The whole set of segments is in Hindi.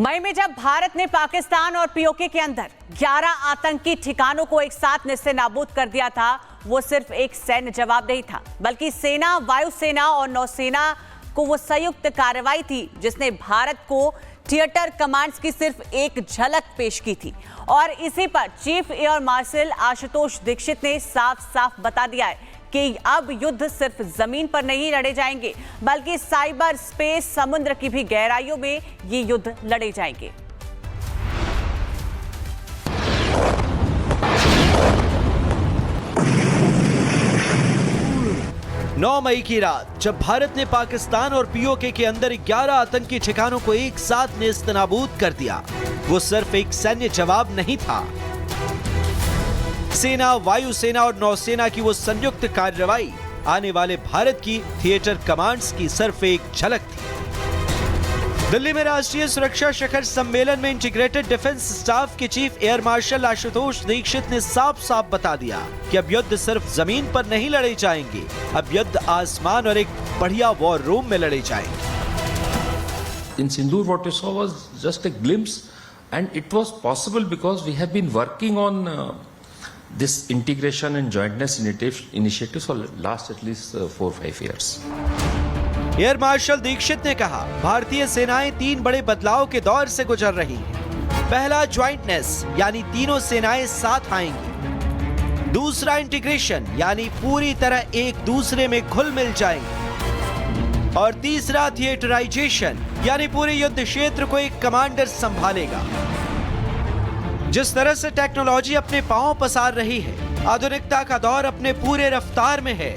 मई में जब भारत ने पाकिस्तान और पीओके के अंदर 11 आतंकी ठिकानों को एक साथ नेस्तनाबूद कर दिया था, वो सिर्फ एक सैन्य जवाब नहीं था, बल्कि सेना, वायुसेना और नौसेना को वो संयुक्त कार्रवाई थी जिसने भारत को थिएटर कमांड्स की सिर्फ एक झलक पेश की थी। और इसी पर chief air marshal Ashutosh Dikshit ने साफ साफ बता दिया है कि अब युद्ध सिर्फ जमीन पर नहीं लड़े जाएंगे, बल्कि साइबर स्पेस, समुद्र की भी गहराइयों में ये युद्ध लड़े जाएंगे। नौ मई की रात जब भारत ने पाकिस्तान और पीओके के अंदर 11 आतंकी ठिकानों को एक साथ नेस्तनाबूद कर दिया, वो सिर्फ एक सैन्य जवाब नहीं था। सेना, वायुसेना और नौसेना की वो संयुक्त कार्रवाई आने वाले भारत की थिएटर कमांड्स की सिर्फ एक झलक थी। दिल्ली में राष्ट्रीय सुरक्षा शिखर सम्मेलन में इंटीग्रेटेड डिफेंस स्टाफ के chief air marshal Ashutosh Dikshit ने साफ साफ बता दिया कि अब युद्ध सिर्फ जमीन पर नहीं लड़े जाएंगे, अब युद्ध आसमान और एक बढ़िया वॉर रूम में लड़े जाएंगे। In Sindoor, what you saw was just a glimpse, and it was possible because we have been working on this integration and jointness initiatives for last at least 4-5 years. Air marshal Dikshit ने कहा, भारतीय सेनाएं 3 बड़े बदलाव के दौर से गुजर रही हैं। पहला ज्वाइंटनेस, यानी तीनों सेनाएं साथ आएंगी। दूसरा इंटीग्रेशन, यानी पूरी तरह एक दूसरे में घुल मिल जाएंगे। और तीसरा थिएटराइजेशन, यानी पूरे युद्ध क्षेत्र को एक कमांडर संभालेगा। जिस तरह से टेक्नोलॉजी अपने पांव पसार रही है, आधुनिकता का दौर अपने पूरे रफ्तार में है,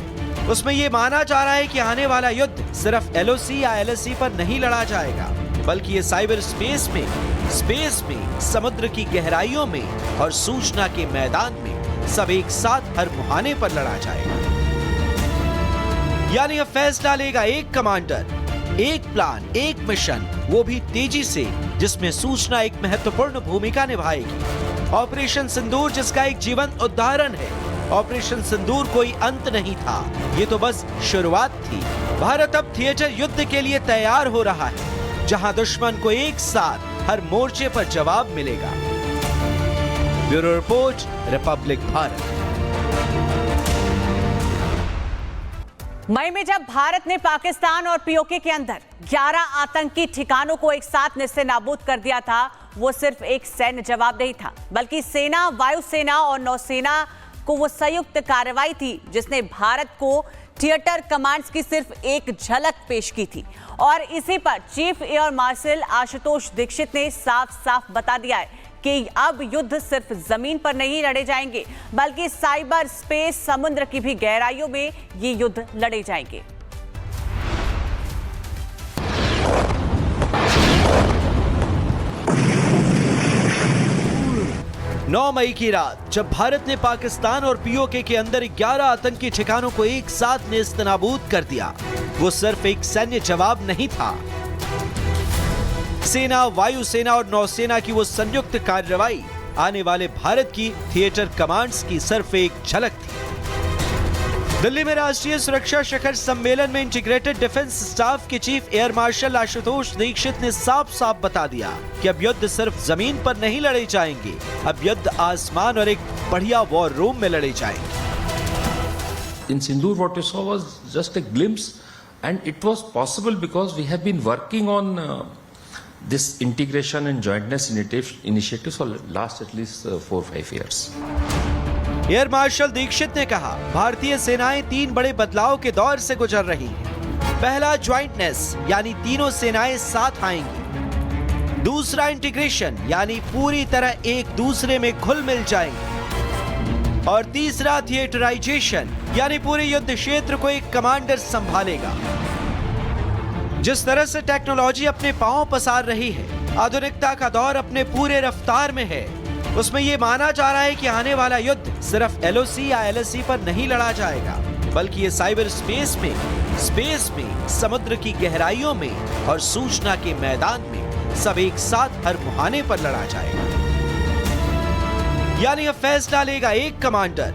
उसमें यह माना जा रहा है कि आने वाला युद्ध सिर्फ एलओसी या एलएसी पर नहीं लड़ा जाएगा, बल्कि ये साइबर स्पेस में, समुद्र की गहराइयों में और सूचना के मैदान में सब एक साथ हर मुहाने पर लड़ा जाएगा। यानी अब फैसला लेगा एक कमांडर, एक प्लान, एक मिशन, वो भी तेजी से, जिसमें सूचना एक महत्वपूर्ण भूमिका निभाएगी। ऑपरेशन सिंदूर जिसका एक जीवंत उदाहरण है। ऑपरेशन सिंदूर कोई अंत नहीं था, ये तो बस शुरुआत थी। भारत अब थिएटर युद्ध के लिए तैयार हो रहा है, जहां दुश्मन को एक साथ हर मोर्चे पर जवाब मिलेगा। Bureau report, republic Bharat. मई में जब भारत ने पाकिस्तान और पीओके के अंदर 11 आतंकी ठिकानों को एक साथ नेस्तनाबूद कर दिया था, वो सिर्फ एक सैन्य जवाब नहीं था, बल्कि सेना, वायुसेना और नौसेना को वो संयुक्त कार्रवाई थी जिसने भारत को थिएटर कमांड्स की सिर्फ एक झलक पेश की थी। और इसी पर chief air marshal Ashutosh Dikshit ने साफ साफ बता दिया है कि अब युद्ध सिर्फ जमीन पर नहीं लड़े जाएंगे, बल्कि साइबर स्पेस, समुद्र की भी गहराइयों में ये युद्ध लड़े जाएंगे। 9 मई की रात जब भारत ने पाकिस्तान और पीओके के अंदर 11 आतंकी ठिकानों को एक साथ नेस्तनाबूद कर दिया, वो सिर्फ एक सैन्य जवाब नहीं था। सेना, वायुसेना और नौसेना की वो संयुक्त कार्रवाई आने वाले भारत की थिएटर कमांड्स की सिर्फ एक झलक थी। दिल्ली में राष्ट्रीय सुरक्षा शिखर सम्मेलन में इंटीग्रेटेड डिफेंस स्टाफ के chief air marshal Ashutosh Dikshit ने साफ साफ बता दिया कि अब युद्ध सिर्फ जमीन पर नहीं लड़े जाएंगे, अब युद्ध आसमान और एक बढ़िया वॉर रूम में लड़े जाएंगे। In Sindoor, what you saw was just a glimpse, and it was possible because we have been working on this integration and jointness initiatives for last at least 4-5 years. Air marshal Dikshit ने कहा, भारतीय सेनाएं 3 बड़े बदलाव के दौर से गुजर रही हैं। पहला ज्वाइंटनेस, यानी तीनों सेनाएं साथ आएंगी। दूसरा इंटीग्रेशन, यानी पूरी तरह एक दूसरे में घुल मिल जाएंगे। और तीसरा थिएटराइजेशन, यानी पूरे युद्ध क्षेत्र को एक कमांडर संभालेगा। जिस तरह से टेक्नोलॉजी अपने पांव पसार रही है, आधुनिकता का दौर अपने पूरे रफ्तार में है, उसमें यह माना जा रहा है कि आने वाला युद्ध सिर्फ एलओसी या एलएसी पर नहीं लड़ा जाएगा, बल्कि ये साइबर स्पेस में, समुद्र की गहराइयों में और सूचना के मैदान में सब एक साथ हर मुहाने पर लड़ा जाएगा। यानी अब फैसला लेगा एक कमांडर,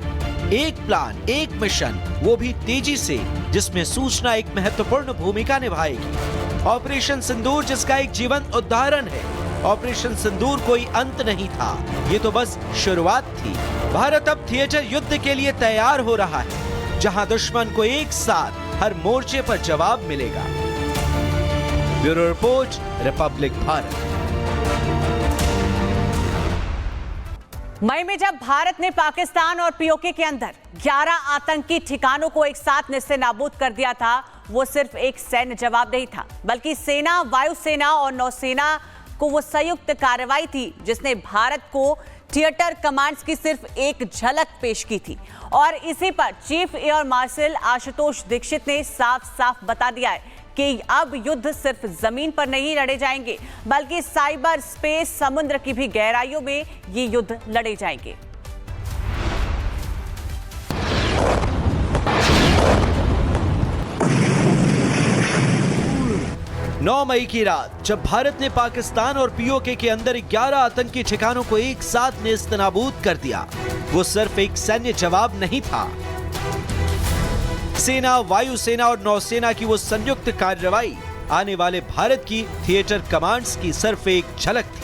एक प्लान, एक मिशन, वो भी तेजी से, जिसमें सूचना एक महत्वपूर्ण भूमिका निभाएगी। ऑपरेशन सिंदूर जिसका एक जीवंत उदाहरण है। ऑपरेशन सिंदूर कोई अंत नहीं था, ये तो बस शुरुआत थी। भारत अब थिएटर युद्ध के लिए तैयार हो रहा है, जहां दुश्मन को एक साथ हर मोर्चे पर जवाब मिलेगा। Bureau report, republic Bharat. मई में जब भारत ने पाकिस्तान और पीओके के अंदर 11 आतंकी ठिकानों को एक साथ नेस्तनाबूद कर दिया था, वो सिर्फ एक सैन्य जवाब नहीं था, बल्कि सेना, वायुसेना और नौसेना को वो संयुक्त कार्रवाई थी जिसने भारत को थिएटर कमांड्स की सिर्फ एक झलक पेश की थी। और इसी पर chief air marshal Ashutosh Dikshit ने साफ साफ बता दिया है कि अब युद्ध सिर्फ जमीन पर नहीं लड़े जाएंगे, बल्कि साइबर स्पेस, समुद्र की भी गहराइयों में ये युद्ध लड़े जाएंगे। नौ मई की रात जब भारत ने पाकिस्तान और पीओके के अंदर 11 आतंकी ठिकानों को एक साथ नेस्तनाबूद कर दिया, वो सिर्फ एक सैन्य जवाब नहीं था। सेना, वायुसेना और नौसेना की वो संयुक्त कार्रवाई आने वाले भारत की थिएटर कमांड्स की सिर्फ एक झलक थी।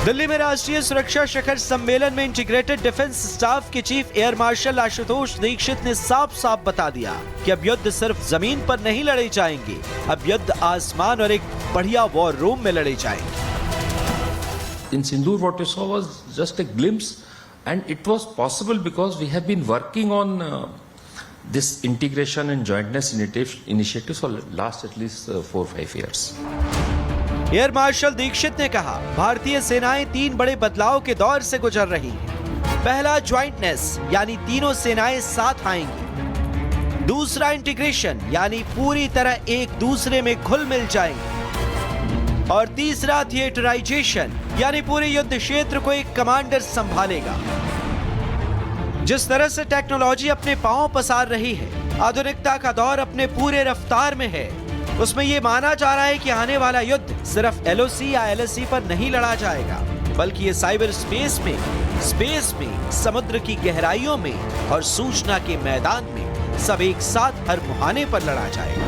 दिल्ली में राष्ट्रीय सुरक्षा शिखर सम्मेलन में इंटीग्रेटेड डिफेंस स्टाफ के chief air marshal Ashutosh Dikshit ने साफ साफ बता दिया कि अब युद्ध सिर्फ जमीन पर नहीं लड़े जाएंगे, अब युद्ध आसमान और एक बढ़िया वॉर रूम में लड़े जाएंगे। In Sindoor, what you saw was just a glimpse, and it was possible because we have been working on this integration and jointness initiatives for last at least 4-5 years. Air marshal Dikshit ने कहा, भारतीय सेनाएं 3 बड़े बदलाव के दौर से गुजर रही हैं। पहला ज्वाइंटनेस, यानी तीनों सेनाएं साथ आएंगी। दूसरा इंटीग्रेशन, यानी पूरी तरह एक दूसरे में घुल मिल जाएंगे। और तीसरा थिएटराइजेशन, यानी पूरे युद्ध क्षेत्र को एक कमांडर संभालेगा। जिस तरह से टेक्नोलॉजी अपने पांव पसार रही है, आधुनिकता का दौर अपने पूरे रफ्तार में है, उसमें यह माना जा रहा है कि आने वाला युद्ध सिर्फ एलओसी या एलएसी पर नहीं लड़ा जाएगा, बल्कि ये साइबर स्पेस में, समुद्र की गहराइयों में और सूचना के मैदान में सब एक साथ हर मुहाने पर लड़ा जाएगा।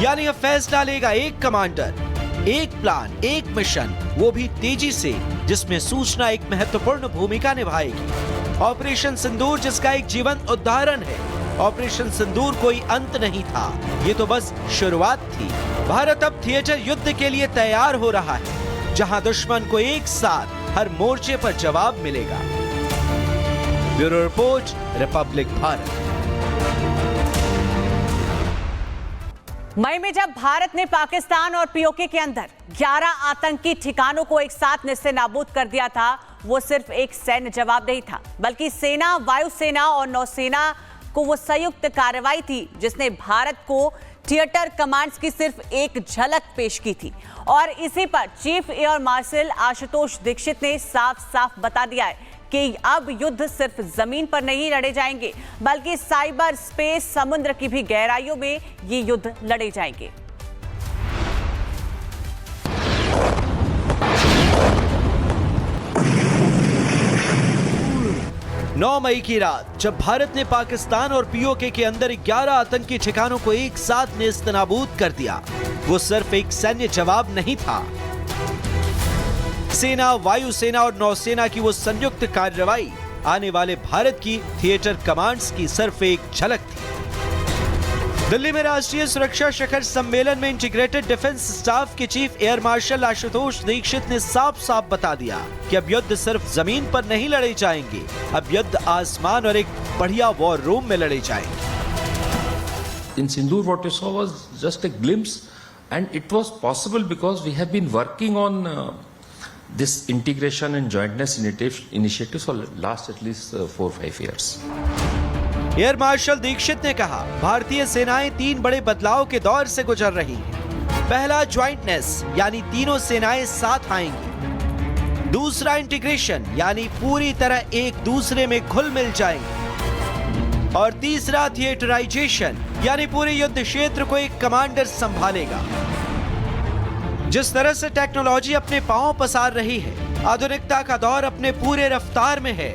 यानी अब फैसला लेगा एक कमांडर, एक प्लान, एक मिशन, वो भी तेजी से, जिसमें सूचना एक महत्वपूर्ण भूमिका निभाएगी। ऑपरेशन सिंदूर जिसका एक जीवंत उदाहरण है। ऑपरेशन सिंदूर कोई अंत नहीं था, ये तो बस शुरुआत थी। भारत अब थिएटर युद्ध के लिए तैयार हो रहा है, जहां दुश्मन को एक साथ हर मोर्चे पर जवाब मिलेगा। Bureau report, republic Bharat. मई में जब भारत ने पाकिस्तान और पीओके के अंदर 11 आतंकी ठिकानों को एक साथ नेस्तनाबूद कर दिया था, वो सिर्फ एक सैन्य जवाब नहीं था, बल्कि सेना, वायुसेना और नौसेना को वो संयुक्त कार्रवाई थी जिसने भारत को थिएटर कमांड्स की सिर्फ एक झलक पेश की थी। और इसी पर chief air marshal Ashutosh Dikshit ने साफ साफ बता दिया है कि अब युद्ध सिर्फ जमीन पर नहीं लड़े जाएंगे, बल्कि साइबर स्पेस, समुद्र की भी गहराइयों में ये युद्ध लड़े जाएंगे। 9 मई की रात जब भारत ने पाकिस्तान और पीओके के अंदर 11 आतंकी ठिकानों को एक साथ नेस्तनाबूद कर दिया, वो सिर्फ एक सैन्य जवाब नहीं था। सेना, वायुसेना और नौसेना की वो संयुक्त कार्रवाई आने वाले भारत की थिएटर कमांड्स की सिर्फ एक झलक थी। दिल्ली में राष्ट्रीय सुरक्षा शिखर सम्मेलन में इंटीग्रेटेड डिफेंस स्टाफ के chief air marshal Ashutosh Dikshit ने साफ साफ बता दिया कि अब युद्ध सिर्फ जमीन पर नहीं लड़े जाएंगे, अब युद्ध आसमान और एक बढ़िया वॉर रूम में लड़े जाएंगे। In Sindoor, what you saw was just a glimpse, and it was possible because we have been working on this integration and jointness initiatives for last at least 4-5 years. Air marshal Dikshit ने कहा, भारतीय सेनाएं 3 बड़े बदलाव के दौर से गुजर रही हैं। पहला ज्वाइंटनेस, यानी तीनों सेनाएं साथ आएंगी। दूसरा इंटीग्रेशन, यानी पूरी तरह एक दूसरे में घुल मिल जाएंगे। और तीसरा थिएटराइजेशन, यानी पूरे युद्ध क्षेत्र को एक कमांडर संभालेगा। जिस तरह से टेक्नोलॉजी अपने पांव पसार रही है, आधुनिकता का दौर अपने पूरे रफ्तार में है,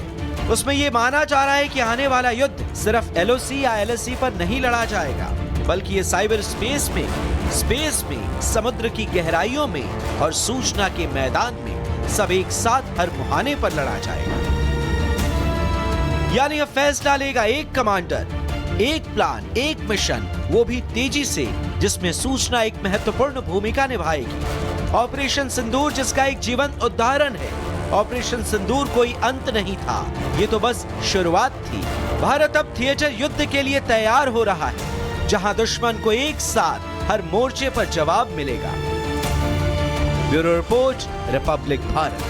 उसमें यह माना जा रहा है कि आने वाला युद्ध सिर्फ एलओसी या एलएसी पर नहीं लड़ा जाएगा, बल्कि ये साइबर स्पेस में, स्पेस में, समुद्र की गहराइयों में और सूचना के मैदान में सब एक साथ हर मुहाने पर लड़ा जाएगा। यानी अब फैसला लेगा एक कमांडर, एक प्लान, एक मिशन, वो भी तेजी से, जिसमें सूचना एक महत्वपूर्ण भूमिका निभाएगी। ऑपरेशन सिंदूर जिसका एक जीवंत उदाहरण है। ऑपरेशन सिंदूर कोई अंत नहीं था, ये तो बस शुरुआत थी। भारत अब थिएटर युद्ध के लिए तैयार हो रहा है, जहां दुश्मन को एक साथ हर मोर्चे पर जवाब मिलेगा। Bureau report, republic Bharat.